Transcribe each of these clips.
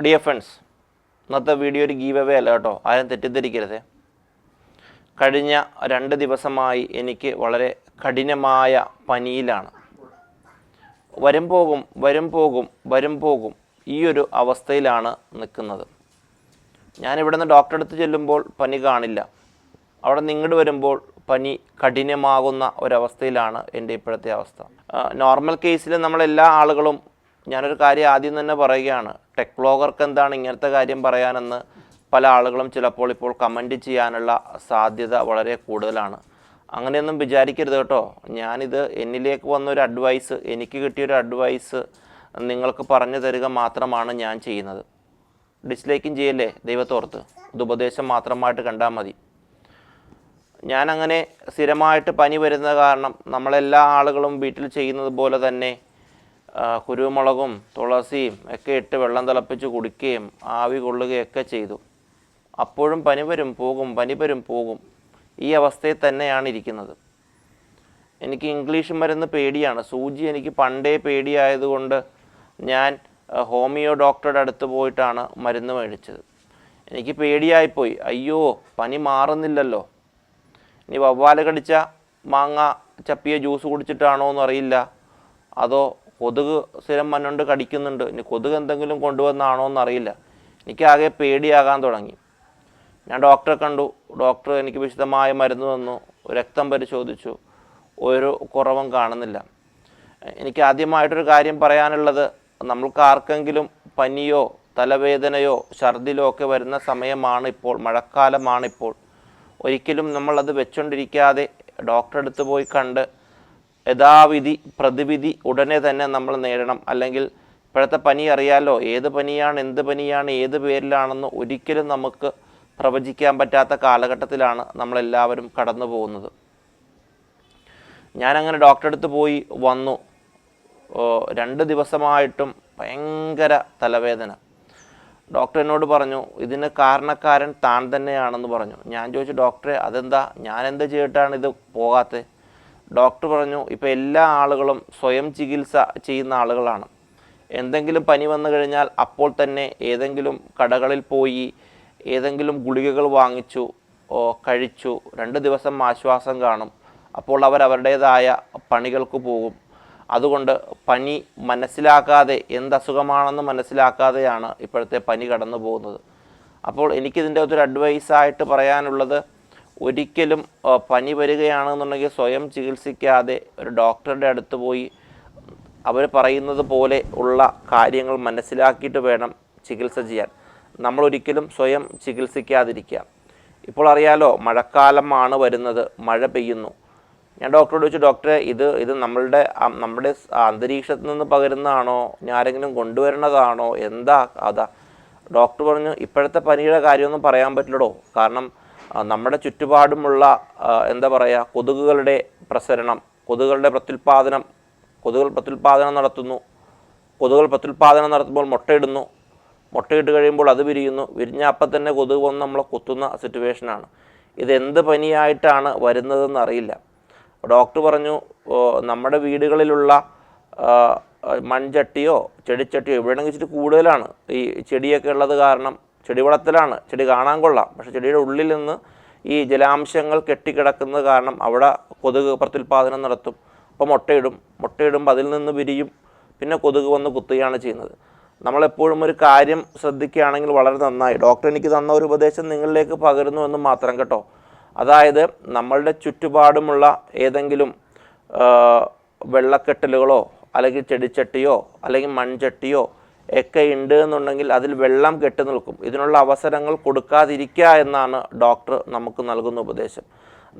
Dear friends, ഇന്നത്തെ video ഒരു give away അല്ല കേട്ടോ, ആരും തെറ്റിദ്ധരിക്കരുത്. കഴിഞ്ഞ 2 ദിവസമായി എനിക്ക് വളരെ കഠിനമായ പനിയിലാണ്. വരും പോകും ഈ ഒരു അവസ്ഥയിലാണ് നിൽക്കുന്നത്. ഞാനിവിടെ നിന്ന് ഡോക്ടറെ അടുത്ത് ചെല്ലുമ്പോൾ പനി കാണില്ല, അവിടെ നിന്ന് ഇങ്ങോട്ട് വരുമ്പോൾ പനി കഠിനമാകുന്ന ഒരവസ്ഥയിലാണ് എൻ്റെ ഇപ്പോഴത്തെ അവസ്ഥ. നോർമൽ കേസിൽ നമ്മളെല്ലാ ആളുകളും, ഞാനൊരു കാര്യം ആദ്യം തന്നെ പറയുകയാണ്, ടെക് വ്ളോഗർക്ക് എന്താണ് ഇങ്ങനത്തെ കാര്യം പറയാനെന്ന് പല ആളുകളും ചിലപ്പോൾ ഇപ്പോൾ കമൻറ്റ് ചെയ്യാനുള്ള സാധ്യത വളരെ കൂടുതലാണ്. അങ്ങനെയൊന്നും വിചാരിക്കരുത് കേട്ടോ. ഞാനിത് എന്നിലേക്ക് വന്നൊരു അഡ്വൈസ്, എനിക്ക് കിട്ടിയൊരു അഡ്വൈസ് നിങ്ങൾക്ക് പറഞ്ഞു തരിക മാത്രമാണ് ഞാൻ ചെയ്യുന്നത്. ഡിസ്ലൈക്കും ചെയ്യല്ലേ ദൈവത്തോർത്ത്, ഇത് ഉപദേശം മാത്രമായിട്ട് കണ്ടാൽ മതി. ഞാനങ്ങനെ സ്ഥിരമായിട്ട് പനി വരുന്ന കാരണം നമ്മളെല്ലാ ആളുകളും വീട്ടിൽ ചെയ്യുന്നത് പോലെ തന്നെ കുരുമുളകും തുളസിയും ഒക്കെ ഇട്ട് വെള്ളം തിളപ്പിച്ച് കുടിക്കുകയും ആവി കൊള്ളുകയൊക്കെ ചെയ്തു. അപ്പോഴും പനി വരും പോകും. ഈ അവസ്ഥയിൽ തന്നെയാണ് ഇരിക്കുന്നത്. എനിക്ക് ഇംഗ്ലീഷ് മരുന്ന് പേടിയാണ്. സൂചി എനിക്ക് പണ്ടേ പേടിയായതുകൊണ്ട് ഞാൻ ഹോമിയോ ഡോക്ടറുടെ അടുത്ത് പോയിട്ടാണ് മരുന്ന് മേടിച്ചത്. എനിക്ക് പേടിയായിപ്പോയി, അയ്യോ പനി മാറുന്നില്ലല്ലോ, ഇനി വവ്വാല് കടിച്ച മാങ്ങ ചപ്പിയ ജ്യൂസ് കുടിച്ചിട്ടാണോ എന്നറിയില്ല, അതോ കൊതുക് സ്ഥിരം മണ്ണുകൊണ്ട് കടിക്കുന്നുണ്ട്, ഇനി കൊതുക് എന്തെങ്കിലും കൊണ്ടുവന്നാണോ എന്നറിയില്ല. എനിക്കാകെ പേടിയാകാൻ തുടങ്ങി. ഞാൻ ഡോക്ടറെ കണ്ടു. ഡോക്ടർ എനിക്ക് വിശദമായ മരുന്ന് തന്നു, രക്തം പരിശോധിച്ചു, ഒരു കുറവും കാണുന്നില്ല. എനിക്ക് ആദ്യമായിട്ടൊരു കാര്യം പറയാനുള്ളത്, നമ്മൾക്ക് ആർക്കെങ്കിലും പനിയോ തലവേദനയോ ഛർദിലോ ഒക്കെ വരുന്ന സമയമാണ് ഇപ്പോൾ, മഴക്കാലമാണിപ്പോൾ. ഒരിക്കലും നമ്മളത് വെച്ചുകൊണ്ടിരിക്കാതെ ഡോക്ടറെ അടുത്ത് പോയി കണ്ട് യഥാവിധി പ്രതിവിധി ഉടനെ തന്നെ നമ്മൾ നേടണം. അല്ലെങ്കിൽ ഇപ്പോഴത്തെ പനി അറിയാലോ, ഏത് പനിയാണ് എന്ത് പനിയാണ് ഏത് പേരിലാണെന്ന് ഒരിക്കലും നമുക്ക് പ്രവചിക്കാൻ പറ്റാത്ത കാലഘട്ടത്തിലാണ് നമ്മളെല്ലാവരും കടന്നു പോകുന്നത്. ഞാനങ്ങനെ ഡോക്ടറെ അടുത്ത് പോയി വന്നു. 2 ദിവസമായിട്ടും ഭയങ്കര തലവേദന. ഡോക്ടർ എന്നോട് പറഞ്ഞു, ഇതിന് കാരണക്കാരൻ താൻ തന്നെയാണെന്ന് പറഞ്ഞു. ഞാൻ ചോദിച്ചു, ഡോക്ടറെ അതെന്താ, ഞാൻ എന്താ ചെയ്തിട്ടാണ് ഇത് പോകാത്തത്? ഡോക്ടർ പറഞ്ഞു, ഇപ്പോൾ എല്ലാ ആളുകളും സ്വയം ചികിത്സ ചെയ്യുന്ന ആളുകളാണ്. എന്തെങ്കിലും പനി വന്നു കഴിഞ്ഞാൽ അപ്പോൾ തന്നെ ഏതെങ്കിലും കടകളിൽ പോയി ഏതെങ്കിലും ഗുളികകൾ വാങ്ങിച്ചു കഴിച്ചു, 2 ദിവസം ആശ്വാസം കാണും, അപ്പോൾ അവരവരുടേതായ പണികൾക്ക് പോകും. അതുകൊണ്ട് പനി മനസ്സിലാക്കാതെ, എന്തസുഖമാണെന്ന് മനസ്സിലാക്കാതെയാണ് ഇപ്പോഴത്തെ പനി കടന്നു പോകുന്നത്. അപ്പോൾ എനിക്കിതിൻ്റെ ഒരു അഡ്വൈസായിട്ട് പറയാനുള്ളത്, ഒരിക്കലും പനി വരികയാണെന്നുണ്ടെങ്കിൽ സ്വയം ചികിത്സിക്കാതെ ഒരു ഡോക്ടറുടെ അടുത്ത് പോയി അവർ പറയുന്നത് പോലെ ഉള്ള കാര്യങ്ങൾ മനസ്സിലാക്കിയിട്ട് വേണം ചികിത്സ ചെയ്യാൻ. നമ്മളൊരിക്കലും സ്വയം ചികിത്സിക്കാതിരിക്കുക. ഇപ്പോൾ അറിയാലോ, മഴക്കാലമാണ് വരുന്നത്, മഴ പെയ്യുന്നു. ഞാൻ ഡോക്ടറോട് ചോദിച്ചു, ഡോക്ടറെ ഇത് നമ്മുടെ അന്തരീക്ഷത്തിൽ നിന്ന് പകരുന്നതാണോ, ഞാൻ ആരെങ്കിലും കൊണ്ടുവരുന്നതാണോ, എന്താ അതാ? ഡോക്ടർ പറഞ്ഞു, ഇപ്പോഴത്തെ പനിയുടെ കാര്യമൊന്നും പറയാൻ പറ്റില്ലടോ, കാരണം നമ്മുടെ ചുറ്റുപാടുമുള്ള എന്താ പറയുക, കൊതുകുകളുടെ പ്രസരണം, കൊതുകുകൾ പ്രത്യുൽപാദനം നടത്തുന്നു. കൊതുകുകൾ പ്രത്യുൽപാദനം നടത്തുമ്പോൾ മുട്ടയിടുന്നു, മുട്ടയിട്ട് കഴിയുമ്പോൾ അത് വിരിയുന്നു, വിരിഞ്ഞ അപ്പം തന്നെ കൊതുക് വന്ന് നമ്മളെ കുത്തുന്ന സിറ്റുവേഷനാണ്. ഇതെന്ത് പനിയായിട്ടാണ് വരുന്നതെന്ന് അറിയില്ല. ഡോക്ടർ പറഞ്ഞു, നമ്മുടെ വീടുകളിലുള്ള മൺചട്ടിയോ ചെടിച്ചട്ടിയോ ഇവിടെയെങ്കിൽ ഇച്ചിരി കൂടുതലാണ്. ഈ ചെടിയൊക്കെ ഉള്ളത് കാരണം, ചെടി വളത്തിലാണ്, ചെടി കാണാൻ കൊള്ളാം, പക്ഷേ ചെടിയുടെ ഉള്ളിൽ നിന്ന് ഈ ജലാംശങ്ങൾ കെട്ടിക്കിടക്കുന്നത് കാരണം അവിടെ കൊതുക് പ്രത്യുൽപാദനം നടത്തും. അപ്പോൾ മുട്ടയിടുമ്പോൾ അതിൽ നിന്ന് വിരിയും, പിന്നെ കൊതുക് വന്ന് കുത്തുകയാണ് ചെയ്യുന്നത്. നമ്മളെപ്പോഴും ഒരു കാര്യം ശ്രദ്ധിക്കുകയാണെങ്കിൽ വളരെ നന്നായി. ഡോക്ടർ എനിക്ക് തന്ന ഒരു ഉപദേശം നിങ്ങളിലേക്ക് പകരുന്നു എന്ന് മാത്രം കേട്ടോ. അതായത് നമ്മളുടെ ചുറ്റുപാടുമുള്ള ഏതെങ്കിലും വെള്ളക്കെട്ടലുകളോ അല്ലെങ്കിൽ ചെടിച്ചട്ടിയോ അല്ലെങ്കിൽ മൺചട്ടിയോ ഒക്കെ ഉണ്ട് എന്നുണ്ടെങ്കിൽ അതിൽ വെള്ളം കെട്ടി നിൽക്കും. ഇതിനുള്ള അവസരങ്ങൾ കൊടുക്കാതിരിക്കുക എന്നാണ് ഡോക്ടർ നമുക്ക് നൽകുന്ന ഉപദേശം.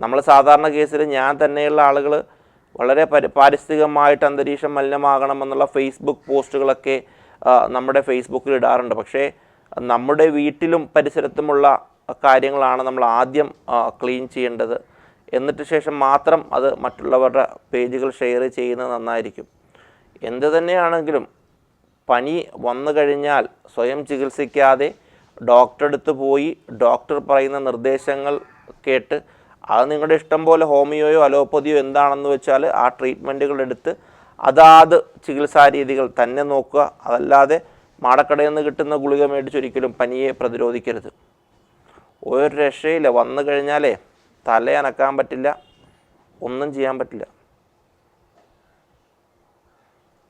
നമ്മൾ സാധാരണ കേസിൽ ഞാൻ തന്നെയുള്ള ആളുകൾ വളരെ പാരിസ്ഥിതികമായിട്ട് അന്തരീക്ഷം മലിനമാകണമെന്നുള്ള ഫേസ്ബുക്ക് പോസ്റ്റുകളൊക്കെ നമ്മുടെ ഫേസ്ബുക്കിൽ ഇടാറുണ്ട്. പക്ഷേ നമ്മുടെ വീട്ടിലും പരിസരത്തുമുള്ള കാര്യങ്ങളാണ് നമ്മൾ ആദ്യം ക്ലീൻ ചെയ്യേണ്ടത്. എന്നിട്ട് ശേഷം മാത്രം അത് മറ്റുള്ളവരുടെ പേജുകൾ ഷെയർ ചെയ്യുന്നത് നന്നായിരിക്കും. എന്ത് തന്നെയാണെങ്കിലും പനി വന്നു കഴിഞ്ഞാൽ സ്വയം ചികിത്സിക്കാതെ ഡോക്ടറെ അടുത്ത് പോയി ഡോക്ടർ പറയുന്ന നിർദ്ദേശങ്ങൾ കേട്ട്, അത് നിങ്ങളുടെ ഇഷ്ടം പോലെ ഹോമിയോയോ അലോപ്പതിയോ എന്താണെന്ന് വെച്ചാൽ ആ ട്രീറ്റ്മെൻറ്റുകൾ എടുത്ത് അതാത് ചികിത്സാ രീതികൾ തന്നെ നോക്കുക. അതല്ലാതെ മാടക്കടയിൽ നിന്ന് കിട്ടുന്ന ഗുളിക മേടിച്ചൊരിക്കലും പനിയെ പ്രതിരോധിക്കരുത്. ഒരു രക്ഷയില്ല. വന്നു കഴിഞ്ഞാലേ തല അനക്കാൻ പറ്റില്ല, ഒന്നും ചെയ്യാൻ പറ്റില്ല.